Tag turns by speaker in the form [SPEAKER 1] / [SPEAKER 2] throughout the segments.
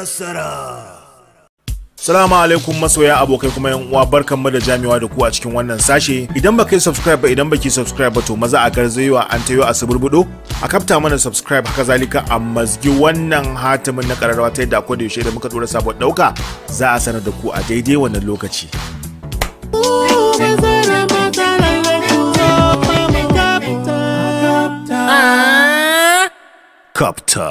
[SPEAKER 1] Fassara. Salamu alaikum masoya abokai kuma yan uwa, barkanmu da jami'a da ku a cikin wannan sashe. Idan baka yi subscribe ba, idan baki subscribe ba, to maza a garzayewa an tayo a suburbudo a kafta mana subscribe, haka zalika a mazgi wannan hatimin na kararrawa ta yadda akwai da yaushe da muka dora sabon dauka za a sanar da ku a daidai wannan lokaci. Kapta.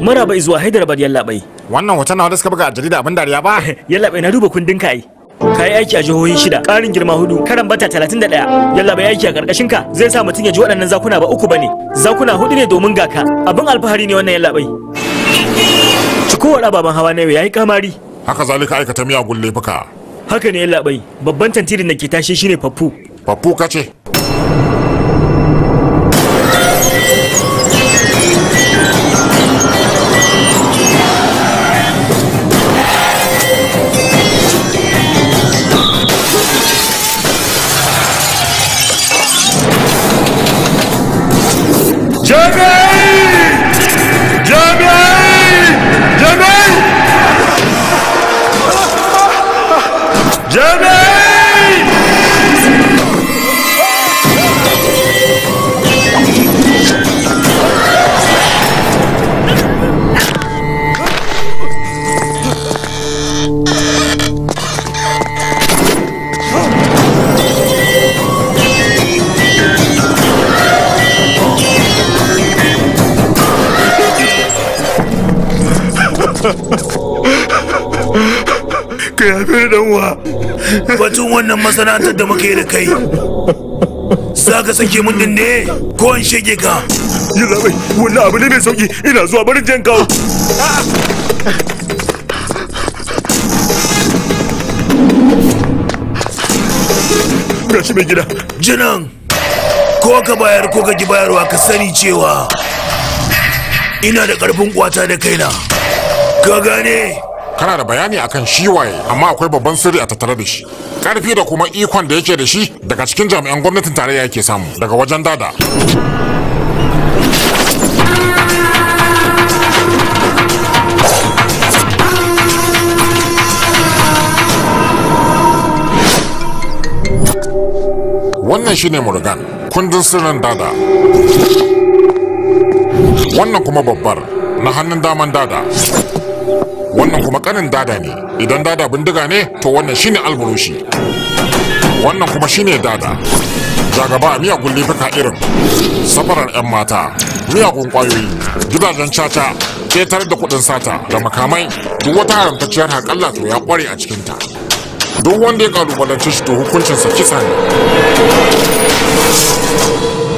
[SPEAKER 2] Maraba zuwa Hyderabad yallaɓai.
[SPEAKER 3] Wannan hoton nawa da suka buga a jarida abin dariya ba?
[SPEAKER 2] Yallaɓai na duba kundin ka ai. Ka yi aiki a jihohi 6, ƙarin girma 4, karan bata 31. Yallaɓai aiki a ƙarƙashin ka zai sa mutum ya ji waɗannan zakuna ba 3 bane. Zakuna 4 ne domin ga ka. Abin alfahari ne wannan yallaɓai. Cikowar ababen hawa na yau yayi kamari.
[SPEAKER 3] Haka zalika aikata miyagun laifuka.
[SPEAKER 2] Haka ne yallaɓai. Babban tantirin da ke tashe shine Faffu.
[SPEAKER 3] Faffu kace?
[SPEAKER 1] Ka yafe ni dan uwa. Batun wannan masana'antar da muke da kai, za ka sake mun din ne ko in shege ka?
[SPEAKER 4] Yi zaɓai, wannan abu ne mai sauki, ina zuwa barin jan kawo. Gashi mai gida.
[SPEAKER 1] Jinan, ko ka bayar ko ka ki bayarwa, ka sani cewa ina da ƙarfin kwata da kaina. Ka gane?
[SPEAKER 3] Kana da bayani akan shi waye, amma akwai babban sirri a tattare da shi. Karfi da kuma ikon da yake da shi daga cikin jami'an gwamnatin tarayya yake samu daga wajen dada. Wannan shine Murugan, kundin sirrin dada. Wannan kuma babbar na hannun daman dada. Wannan kuma kanin dada ne. Idan dada bindiga ne, to wannan shine alburushi. Wannan kuma shine dada. Jagaba a miyagun laifuka irin safarar 'yan mata, miyagun kwayoyi, gidajen caca, ƙetare da kuɗin sata da makamai. Duk wata haramtacciyar haƙalla to ya ƙware a cikinta. Duk wanda ya kalubalance shi to hukuncinsa kisa ne.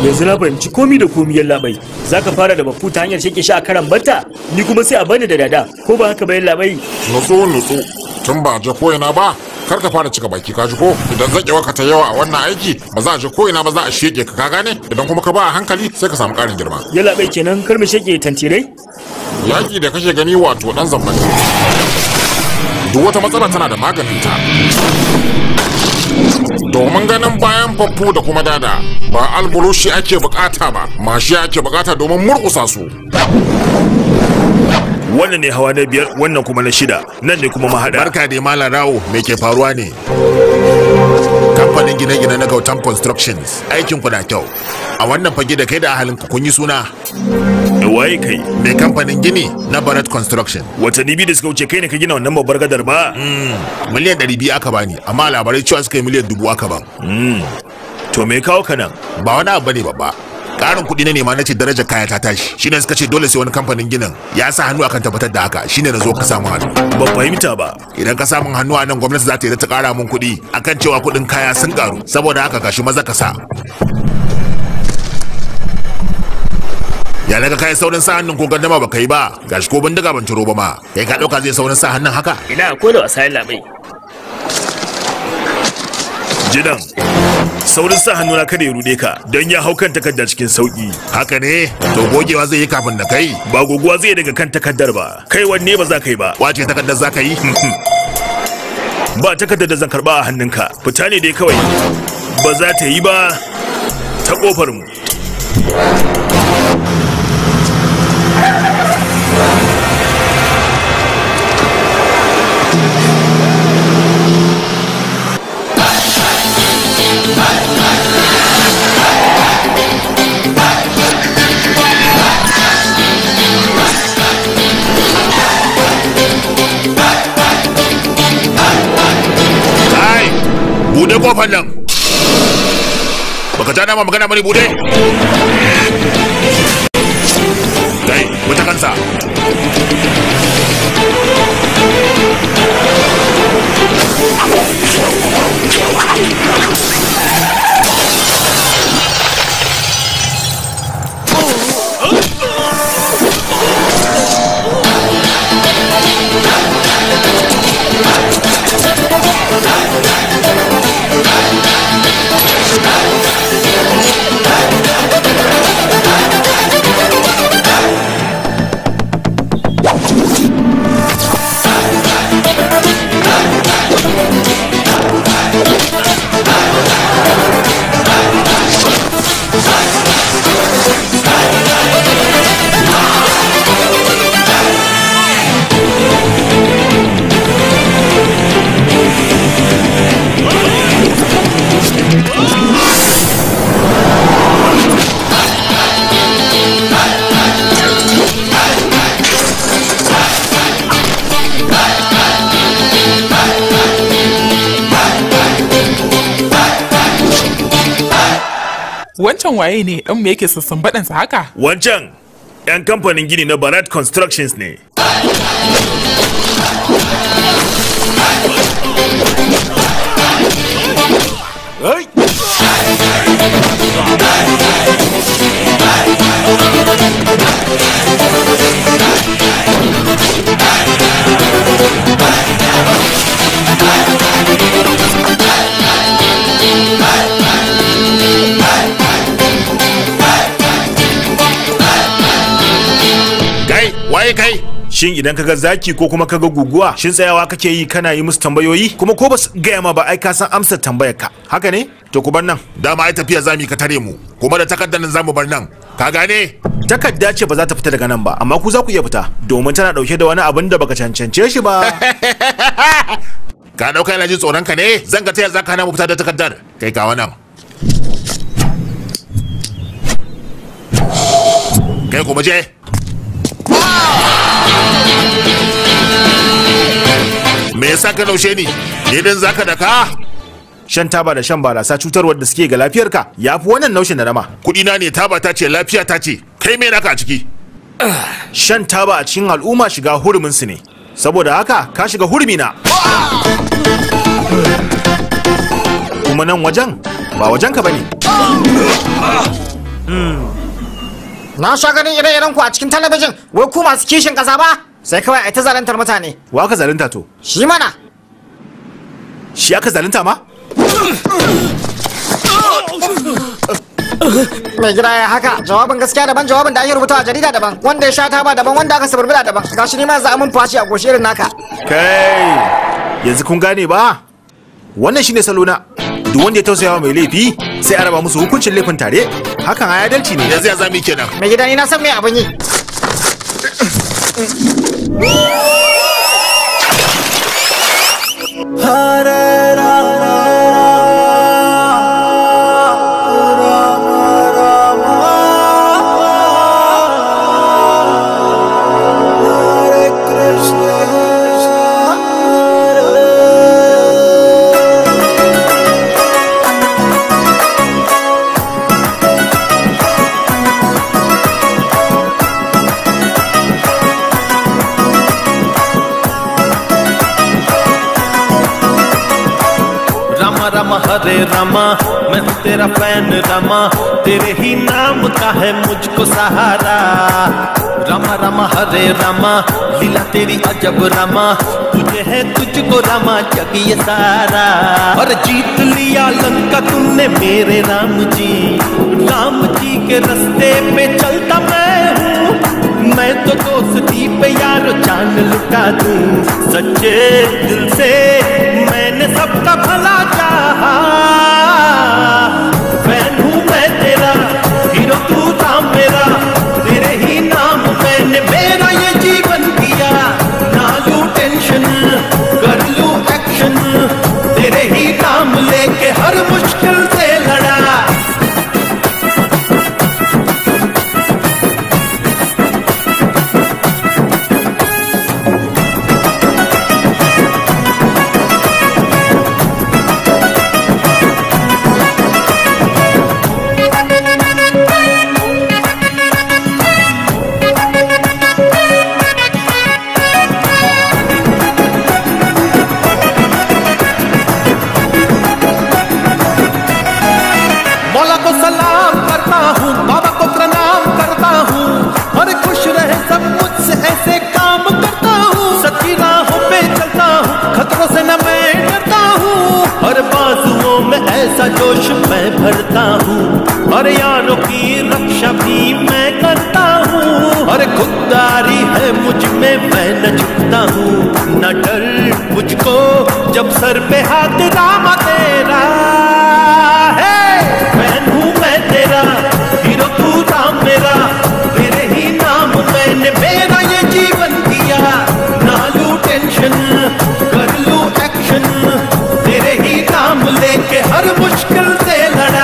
[SPEAKER 2] Yanzu na fahimci komi da komi yallaɓai. Za ka fara da Baffu ta hanyar sheke shi a karan bata, ni kuma sai a bani da dada, ko ba haka ba yallaɓai?
[SPEAKER 3] Nutsu tun ba a je ko'ina ba, kar ka fara cika baki ka ji ko? Idan zaƙewa ka ta yawa a wannan aiki ba za a je ko'ina ba, za a sheke ka gane? Idan kuma ka ba a hankali sai ka samu ƙarin girma.
[SPEAKER 2] Yallaɓai kenan kar mu sheke tantirai?
[SPEAKER 3] Yaƙi da kake gani wato ɗan zamban. Duk wata matsala tana da maganinta. Domin ganin bayan Faffu da kuma dada, ba alburushi ake bukata ba, mashi ake bukata domin murkusa su.
[SPEAKER 1] Wannan ne hawa na 5, wannan kuma na 6, nan ne kuma mahaɗa.
[SPEAKER 4] Barka dai Malam Rawo, me ke faruwa ne? Kamfanin gine-gine na Gautam Constructions, aikin ku na kyau. A wannan fage da kai da ahalin ku kun yi suna.
[SPEAKER 1] Waye kai?
[SPEAKER 4] Mai kamfanin gini na Barat Construction.
[SPEAKER 1] Watanni 2 da suka wuce kai ne ka gina wannan babbar gadar ba?
[SPEAKER 4] Miliyan 200 aka bani, amma labarai cewa suka yi miliyan 1000 aka ban.
[SPEAKER 1] To me kawo ka nan?
[SPEAKER 4] Ba wani abu bane babba. Karin kuɗi na nema na ce darajar kaya ta tashi. Shine suka ce dole sai wani kamfanin ginin ya sa hannu akan tabbatar da haka. Shine na zo ka samu hannu.
[SPEAKER 1] Ban fahimta ba.
[SPEAKER 4] Idan ka samu hannu a nan, gwamnati za ta yi ta ƙara mun kuɗi akan cewa kuɗin kaya sun ƙaru. Saboda haka gashi maza ka sa. Ya naga kai saurin sa hannun ko gandama baka yi ba. Gashi ko bindiga ban ciro ba ma. Kai ka ɗauka zai saurin sa hannun haka?
[SPEAKER 2] Ina ko da wasa yallaɓai.
[SPEAKER 1] Jidan, saurin sa hannuna kada ya rude ka, don ya hau kan takardar cikin sauki.
[SPEAKER 4] Haka ne, to gogewa zai yi kafin da kai.
[SPEAKER 1] Ba goguwa zai daga kan takardar ba, kai wanne ba za ka yi ba.
[SPEAKER 4] Wace takardar za ka yi?
[SPEAKER 1] Ba takardar da zan karba a hannunka, fita ne dai kawai. ba za ta yi ba ta kofar mu.
[SPEAKER 4] Bude kofar nan. Baka ta dama magana bane bude. Kai, muta kansa.
[SPEAKER 5] Wancan waye ne ɗan me yake sassambaɗansa haka?
[SPEAKER 1] Wancan 'yan kamfanin gini na Barat Constructions ne.
[SPEAKER 4] Waye kai?
[SPEAKER 1] Shin idan kaga zaki ko kuma kaga guguwa, shin tsayawa kake yi kana yi musu tambayoyi? Kuma ko basu gaya ma ba ai ka san amsar tambayar ka. Haka ne? To ku bar nan.
[SPEAKER 4] Dama ai tafiya zamu ka tare mu. Kuma da takardar nan zamu bar nan. Ka gane?
[SPEAKER 1] Takarda ce ba za ta fita daga nan ba, amma ku za ku iya fita domin tana dauke da wani abin da baka cancance shi ba.
[SPEAKER 4] Ka dauka yana jin tsoron ka ne? Zan ga ta za ka hana mu fita da takardar. Kai ka wannan. Kai kuma je. Me yasa ka daushe ni? Ne dan zaka da ka?
[SPEAKER 1] Shan taba da shan barasa cutarwar da suke ga lafiyarka yafi wannan naushin da nama.
[SPEAKER 4] Kudi na ne, taba ta ce, lafiya ta ce. Kai me naka a ciki?
[SPEAKER 1] Shan taba a cikin al'umma shiga hurumin su ne. Saboda haka ka shiga hurumi na. Kuma nan wajen ba wajen ka bane.
[SPEAKER 6] Na sha ganin ire-iren ku a cikin talabijin, wai ku masu kishin kasa ba? Sai kawai ai ta zalantar mutane.
[SPEAKER 1] Wa aka zalunta to?
[SPEAKER 6] Shi mana.
[SPEAKER 1] Shi aka zalunta ma?
[SPEAKER 6] Mai gida ya haka, jawabin gaskiya daban, jawabin da ake rubuta a jarida daban, wanda ya sha taba daban, wanda aka suburbula daban. Gashi ni ma za a mun fashi a goshi irin naka.
[SPEAKER 1] Kai, yanzu kun gane ba? Wannan shine salona. Duk wanda ya tausaya mai laifi sai a raba musu hukuncin laifin tare. Hakan ai adalci ne.
[SPEAKER 4] Yanzu ya zami kenan.
[SPEAKER 6] Mai gida ni na san me abin yi.
[SPEAKER 7] हरे रामा मैं हूँ तेरा फैन रामा, तेरे ही नाम का है मुझको सहारा। रामा रामा हरे रामा, लीला तेरी अजब रामा, तुझे है तुझको रामा जग ये सारा। और जीत लिया लंका तुमने मेरे राम जी के रास्ते पे चलता मैं हूँ। मैं तो दोस्ती पे यारो जान लुटा दूं, सच्चे दिल से मैंने सबका भला चाहा। जैसा जोश मैं भरता हूँ और यारों की रक्षा भी मैं करता हूँ और खुददारी है मुझ में मैं न झुकता हूँ न डर मुझको जब सर पे हाथ रामा तेरा है बहन हूँ मैं तेरा हीरो तू राम मेरा तेरे ही नाम मैंने मेरा ये जीवन दिया ना लूं टेंशन कर लूं एक्शन तेरे ही नाम लेके हर मुश्किल से लड़ा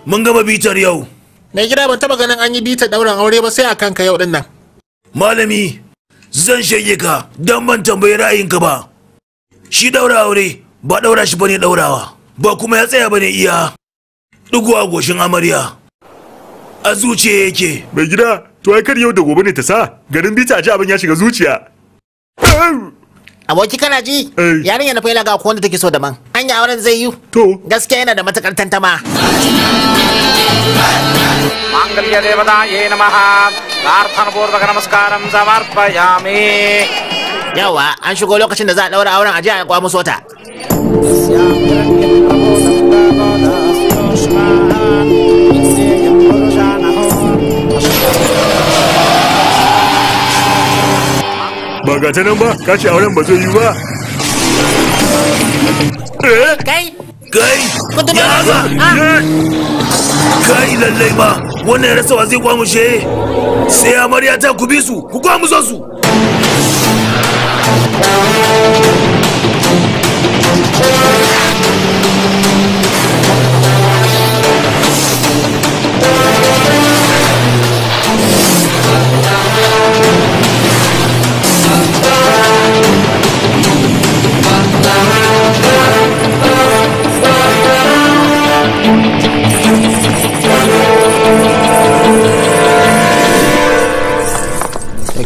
[SPEAKER 8] Mun gama bitar yau.
[SPEAKER 4] Mai gida ban taba ganin an yi bitar dauran aure ba sai a kanka yau din nan.
[SPEAKER 8] Malami, zan shege ka dan ban tambayi ra'ayinka ba. Shi daura aure ba daura shi bane daurawa, ba kuma ya tsaya bane iya dugu a goshin amarya. A zuciya yake.
[SPEAKER 1] Mai gida, to ai kar yau da gobe ne ta sa garin bita a ji abin ya shiga zuciya.
[SPEAKER 6] Aboki kana ji? Yarinya na faila ga ko wanda take so daban. Anya auren zai yi?
[SPEAKER 1] To,
[SPEAKER 6] gaskiya yana da matakar tantama.
[SPEAKER 9] Mangalya devataye namaha. Prarthana purvaka namaskaram samarpayami.
[SPEAKER 6] Yawa, an shigo lokacin da za a daura auren aje a kwa musu wata.
[SPEAKER 1] ba ga ta nan ba, ka ce auren ba zai yi ba.
[SPEAKER 6] Kai!
[SPEAKER 8] Kai! Ya haka! Kai lallai ba, wannan ya rasa wa zai kwamushe. Sai amarya ta ku bi su, ku kwamuso su.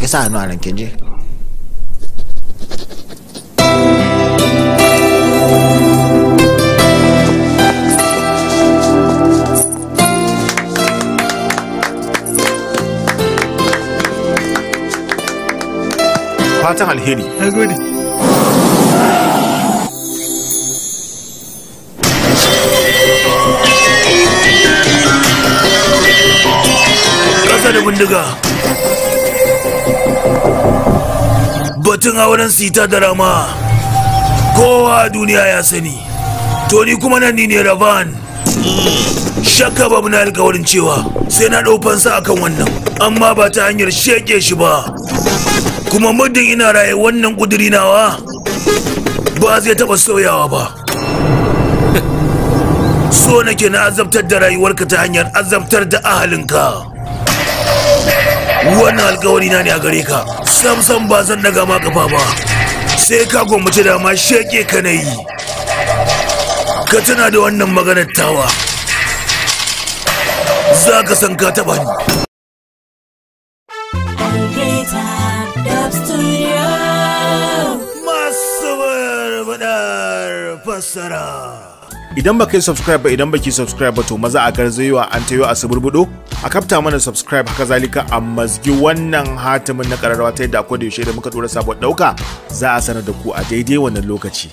[SPEAKER 6] Ke sa hannu a rankin je.
[SPEAKER 1] Fatan alheri.
[SPEAKER 6] Na gode.
[SPEAKER 8] Kasa da bindiga. Batun auren sita da rama kowa a duniya ya sani, to ni kuma nan ni ne Ravan. Shakka babu na alkawarin cewa sai na ɗau fansa akan wannan, amma ba ta hanyar sheke shi ba. Kuma muddin ina raye wannan ƙuduri nawa ba zai taɓa sauyawa ba. So nake na azabtar da rayuwarka ta hanyar azabtar da ahalinka. Wannan alkawari na ne a gare ka, sam ba zan daga ma kafa ba, sai ka gwammace da ma sheke ka na yi. Ka tana da wannan maganar tawa, za ka san ka taɓa ni. Masu barbaɗar fassara.
[SPEAKER 1] Idan baka yi subscribe ba idan baki subscribe ba to maza a garzayewa an tayo a suburbudo a kafta mana subscribe haka zalika a mazgi wannan hatimin na kararrawa ta yadda akwai da yaushe da muka dora sabon dauka za a sanar da ku a daidai wannan lokaci.